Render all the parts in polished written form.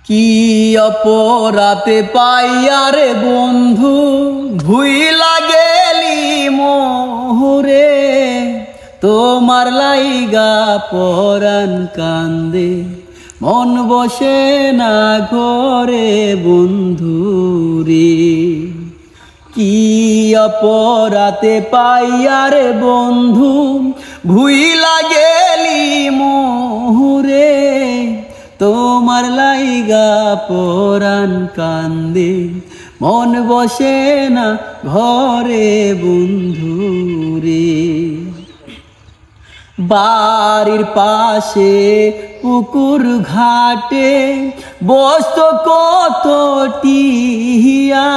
কি অপরাতে পাইয়া রে বন্ধু ভুইলা গেলি মোহরে, তোমার লাইগা পরাণ কান্দে মন বসে না ঘরে বন্ধু রে। কি অপরাতে পাইয়া রে বন্ধু ভুইলা গেলি মোহরে, তোমার লাইগা পরাণ কান্দে মন বসে না ঘরে বন্ধু রে। বাড়ির পাশে পুকুর ঘাটে বসত কত টিয়া,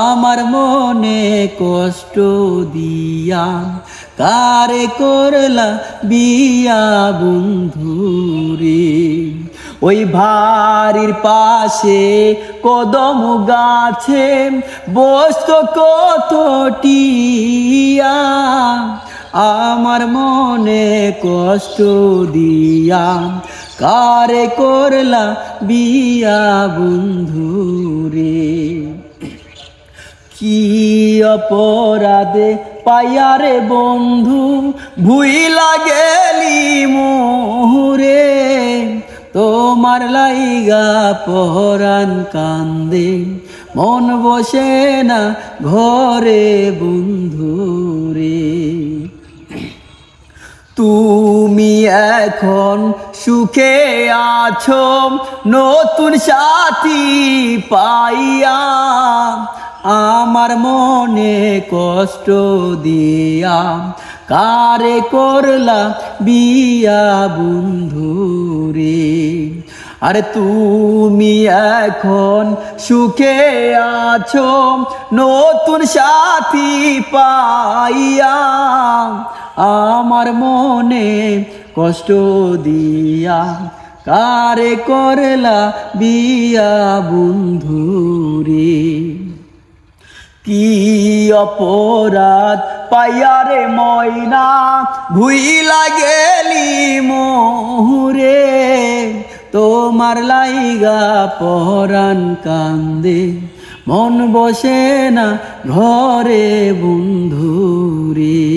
আমার মনে কষ্ট দিয়া কারে করলা বিয়া বন্ধু রে। ওই বাড়ির পাশে কদম গাছে বসত কত টিয়া, আমার মনে কষ্ট দিয়া কারে করলা বিয়া বন্ধু রে। কি অপরাধে পাইয়া রে বন্ধু ভুইলা গেলি মোহরে, তোমার লাইগা পরাণ কান্দে মন বসে না ঘরে বন্ধু রে। তুমি এখন সুখে আছো নতুন সাথী পাইয়া, আমার মনে কষ্ট দিয়া কারে করলা বিয়া বন্ধু রে। আরে তুমি এখন সুখে আছো নতুন সাথী পাইয়া, আমার মনে কষ্ট দিয়া কারে করলা বিয়া বন্ধু রে। কি অপরাধ পাইয়া রে ময়না ভুইলা গেলি মোহরে, তোমার লাইগা পরাণ কান্দে মন বসে না ঘরে বন্ধু রে।